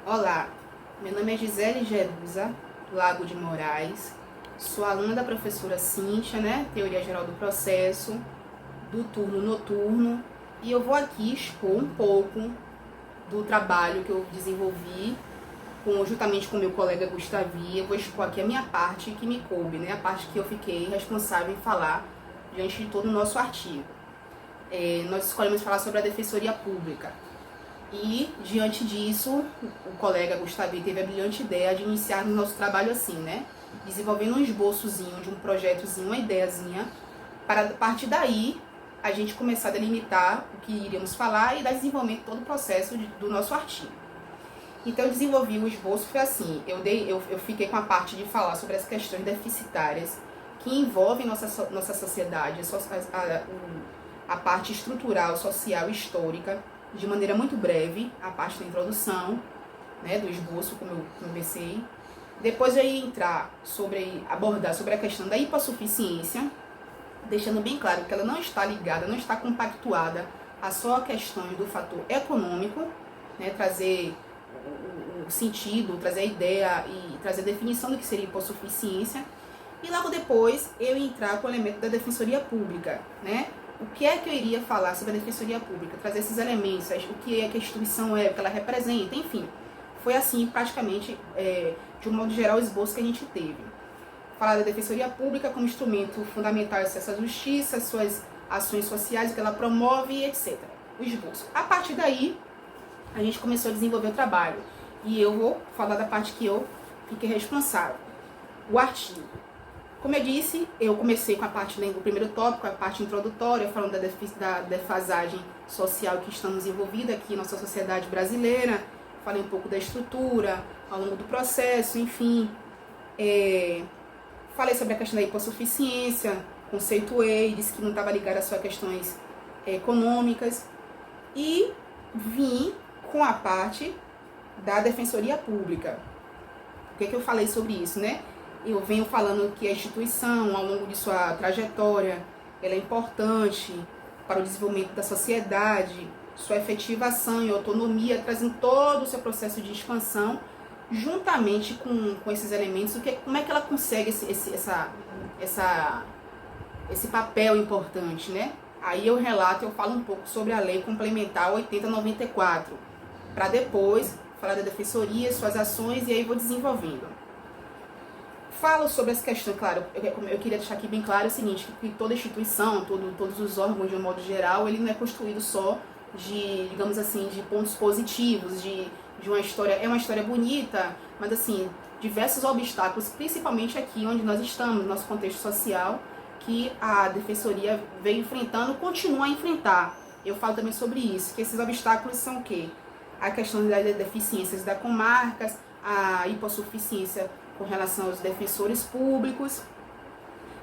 Olá, meu nome é Gisele Jerusa Lago de Moraes, sou aluna da professora Cíntia, Teoria Geral do Processo, do turno noturno, e eu vou aqui expor um pouco do trabalho que eu desenvolvi juntamente com meu colega Gustavi. Eu vou expor aqui a minha parte que me coube, a parte que eu fiquei responsável em falar diante de todo o nosso artigo. Nós escolhemos falar sobre a Defensoria Pública. E, diante disso, o colega Gustavi teve a brilhante ideia de iniciar o nosso trabalho assim, desenvolvendo um esboçozinho de um projetozinho, uma ideiazinha, para, a partir daí, a gente começar a delimitar o que iríamos falar e dar desenvolvimento de todo o processo do nosso artigo. Então, eu desenvolvi o esboço, foi assim, eu fiquei com a parte de falar sobre as questões deficitárias que envolvem nossa sociedade, a parte estrutural, social e histórica, de maneira muito breve, a parte da introdução, do esboço, como eu comecei. Depois eu ia abordar sobre a questão da hipossuficiência, deixando bem claro que ela não está ligada, não está compactuada a só a questão do fator econômico, trazer o sentido, trazer a ideia e trazer a definição do que seria hipossuficiência. E logo depois eu ia entrar com o elemento da Defensoria Pública, O que é que eu iria falar sobre a Defensoria Pública? Trazer esses elementos, o que é que a instituição é, o que ela representa, enfim. Foi assim, praticamente, de um modo geral, o esboço que a gente teve. Falar da Defensoria Pública como instrumento fundamental de acesso à justiça, suas ações sociais que ela promove, etc. O esboço. A partir daí, a gente começou a desenvolver o trabalho. E eu vou falar da parte que eu fiquei responsável. O artigo. Como eu disse, eu comecei com a parte do primeiro tópico, a parte introdutória, falando da defasagem social que estamos envolvidos aqui em nossa sociedade brasileira. Falei um pouco da estrutura, ao longo do processo, enfim. Falei sobre a questão da hipossuficiência, conceituei, disse que não estava ligado a só questões econômicas. E vim com a parte da Defensoria Pública. O que eu falei sobre isso, Eu venho falando que a instituição, ao longo de sua trajetória, ela é importante para o desenvolvimento da sociedade, sua efetivação e autonomia, trazendo todo o seu processo de expansão, juntamente com esses elementos, como é que ela consegue esse papel importante, Aí eu falo um pouco sobre a Lei Complementar 8094, para depois falar da Defensoria, suas ações, e aí vou desenvolvendo. Falo sobre as questões, claro, eu queria deixar aqui bem claro o seguinte, que toda instituição, todos os órgãos de um modo geral, ele não é construído só de, digamos assim, de pontos positivos, de uma história, é uma história bonita, mas assim, diversos obstáculos, principalmente aqui onde nós estamos, no nosso contexto social, que a Defensoria veio enfrentando, continua a enfrentar. Eu falo também sobre isso, que esses obstáculos são o quê? A questão das deficiências das comarcas, a hipossuficiência com relação aos defensores públicos,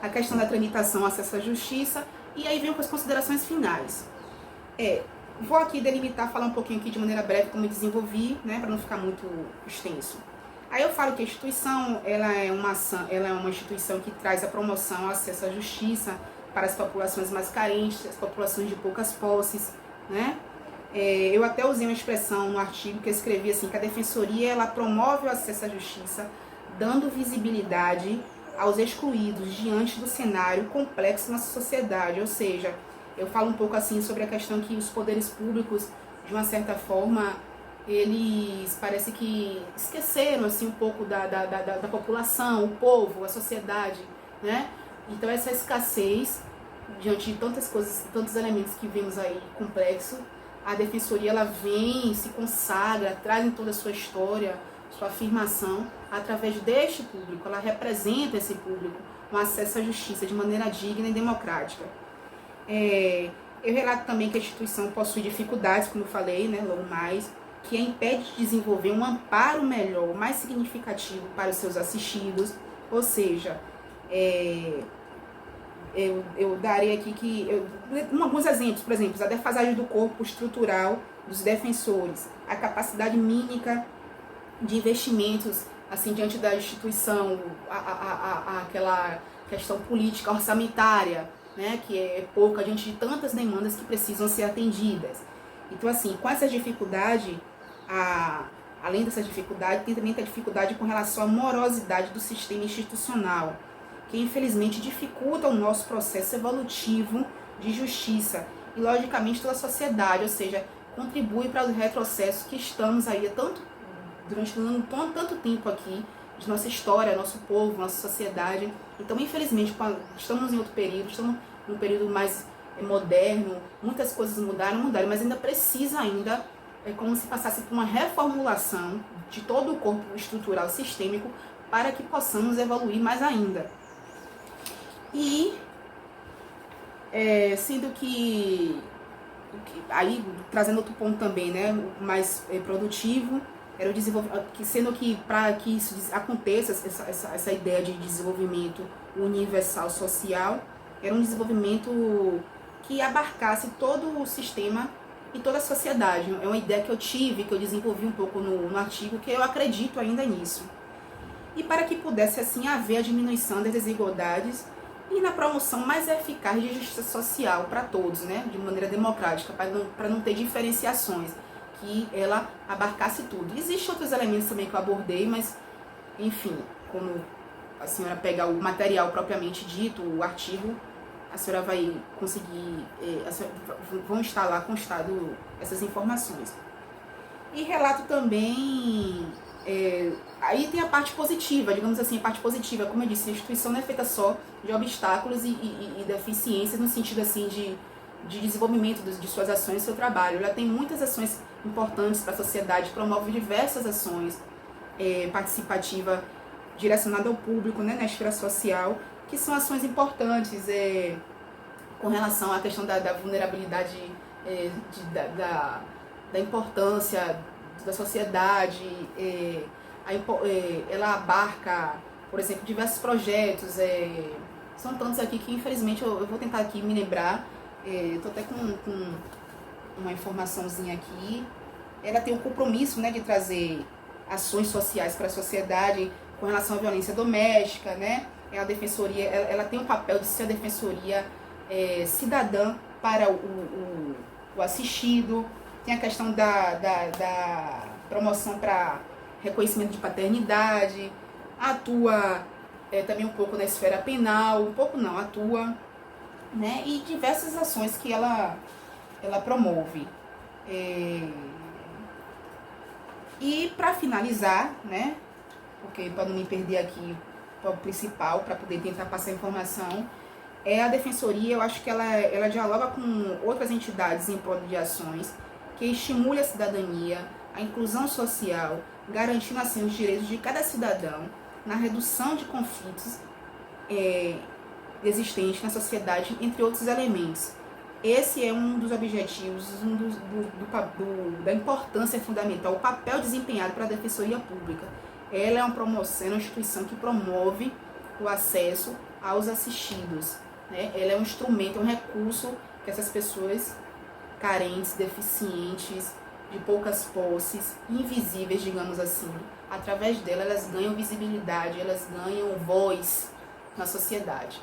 a questão da tramitação, acesso à justiça, e aí venho com as considerações finais. Vou aqui delimitar, falar um pouquinho aqui de maneira breve como eu desenvolvi, para não ficar muito extenso. Aí eu falo que a instituição, ela é uma instituição que traz a promoção ao acesso à justiça para as populações mais carentes, as populações de poucas posses, Eu até usei uma expressão no artigo que eu escrevi assim, que a Defensoria, ela promove o acesso à justiça, dando visibilidade aos excluídos diante do cenário complexo da nossa sociedade. Ou seja, eu falo um pouco assim sobre a questão que os poderes públicos, de uma certa forma, eles parece que esqueceram assim, um pouco da população, o povo, a sociedade, Então essa escassez, diante de tantas coisas, tantos elementos que vimos aí complexo, a Defensoria, ela vem, se consagra, traz em toda a sua história, sua afirmação, através deste público. Ela representa esse público, um acesso à justiça de maneira digna e democrática. Eu relato também que a instituição possui dificuldades, como eu falei, logo mais, que a impede de desenvolver um amparo melhor, mais significativo para os seus assistidos, ou seja, eu darei aqui alguns exemplos, por exemplo, a defasagem do corpo estrutural dos defensores, a capacidade mínima de investimentos, assim, diante da instituição, aquela questão política, orçamentária, que é pouca, diante de tantas demandas que precisam ser atendidas. Então, assim, com essa dificuldade, a além dessa dificuldade, tem também a dificuldade com relação à morosidade do sistema institucional, que infelizmente dificulta o nosso processo evolutivo de justiça e, logicamente, toda a sociedade, ou seja, contribui para o retrocesso que estamos aí durante tanto tempo aqui, de nossa história, nosso povo, nossa sociedade. Então, infelizmente, estamos em outro período, estamos num período mais moderno, muitas coisas mudaram, mas ainda precisa é como se passasse por uma reformulação de todo o corpo estrutural sistêmico para que possamos evoluir mais ainda. E, sendo que aí, trazendo outro ponto também, né, mais produtivo, era o desenvolvimento, sendo que para que isso aconteça, essa ideia de desenvolvimento universal social, era um desenvolvimento que abarcasse todo o sistema e toda a sociedade. É uma ideia que eu tive, que eu desenvolvi um pouco no artigo, que eu acredito ainda nisso. E para que pudesse assim haver a diminuição das desigualdades e na promoção mais eficaz de justiça social para todos, né, de maneira democrática, para não ter diferenciações, que ela abarcasse tudo. Existem outros elementos também que eu abordei, mas, enfim, quando a senhora pega o material propriamente dito, o artigo, a senhora vai conseguir, vão estar lá constado essas informações. E relato também, aí tem a parte positiva, digamos assim, a parte positiva, como eu disse, a instituição não é feita só de obstáculos e deficiências no sentido assim de desenvolvimento de suas ações e seu trabalho. Ela tem muitas ações importantes para a sociedade, promove diversas ações participativas direcionadas ao público, né, na esfera social, que são ações importantes com relação à questão da vulnerabilidade, da importância da sociedade. Ela abarca, por exemplo, diversos projetos, são tantos aqui que infelizmente eu vou tentar aqui me lembrar. Estou até com uma informaçãozinha aqui. Ela tem o compromisso, né, de trazer ações sociais para a sociedade com relação à violência doméstica, né? A defensoria, ela tem o papel de ser a defensoria cidadã para o assistido. Tem a questão da promoção para reconhecimento de paternidade, atua também um pouco na esfera penal, um pouco não, atua, né? E diversas ações que ela promove. E para finalizar, né, porque para não me perder aqui o principal, para poder tentar passar a informação, a defensoria, eu acho que ela dialoga com outras entidades em prol de ações que estimule a cidadania, a inclusão social, garantindo assim os direitos de cada cidadão na redução de conflitos existentes na sociedade, entre outros elementos. Esse é um dos objetivos, da importância fundamental, o papel desempenhado para a Defensoria Pública. Ela é uma instituição que promove o acesso aos assistidos, né? Ela é um instrumento, um recurso que essas pessoas carentes, deficientes, de poucas posses, invisíveis, digamos assim, através dela elas ganham visibilidade, elas ganham voz na sociedade.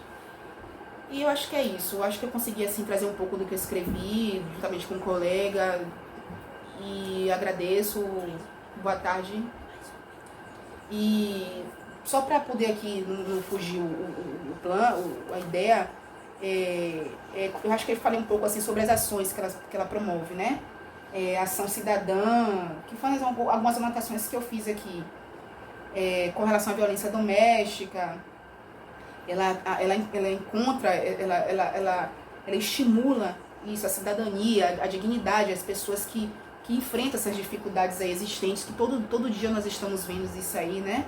E eu acho que é isso. Eu acho que eu consegui assim trazer um pouco do que eu escrevi, juntamente com um colega. E agradeço. Boa tarde. E só para poder aqui não fugir o plano, a ideia, eu acho que eu falei um pouco assim sobre as ações que ela promove, né? Ação cidadã, que foram algumas anotações que eu fiz aqui, com relação à violência doméstica. Ela encontra, ela estimula isso, a cidadania, a dignidade, as pessoas que enfrentam essas dificuldades aí existentes, que todo dia nós estamos vendo isso aí, né?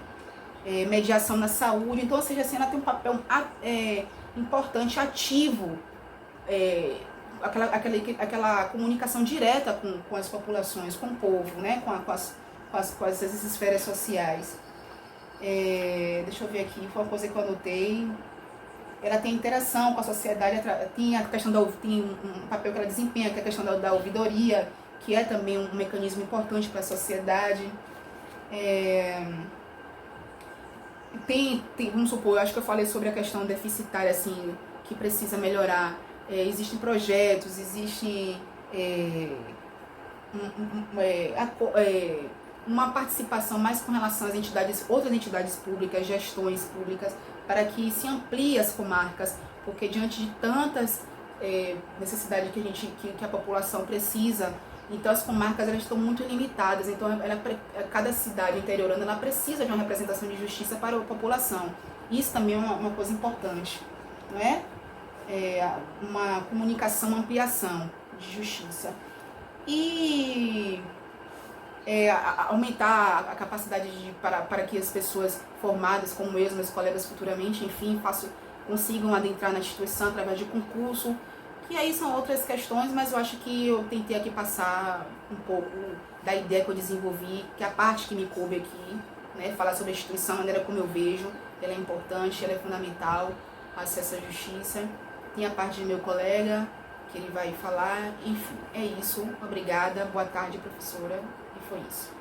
Mediação na saúde. Então, ou seja, assim, ela tem um papel importante, ativo, aquela comunicação direta com as populações, com o povo, né? com essas esferas sociais. Deixa eu ver aqui, foi uma coisa que eu anotei. Ela tem interação com a sociedade, tem a questão tem um papel que ela desempenha, que é a questão da ouvidoria, que é também um mecanismo importante para a sociedade. Vamos supor, eu acho que eu falei sobre a questão deficitária, assim, que precisa melhorar. Existem projetos, existem uma participação mais com relação às entidades, outras entidades públicas, gestões públicas, para que se amplie as comarcas, porque diante de tantas necessidades que a população precisa, então as comarcas elas estão muito limitadas, então cada cidade interiorana ela precisa de uma representação de justiça para a população. Isso também é uma coisa importante, não é? Uma comunicação, uma ampliação de justiça. E aumentar a capacidade para que as pessoas formadas, como eu, meus colegas futuramente, enfim, consigam adentrar na instituição através de concurso, que aí são outras questões, mas eu acho que eu tentei aqui passar um pouco da ideia que eu desenvolvi, que é a parte que me coube aqui, né, falar sobre a instituição, a maneira como eu vejo, ela é importante, ela é fundamental, acesso à justiça. Tem a parte de meu colega, que ele vai falar, enfim, é isso. Obrigada, boa tarde, professora, e foi isso.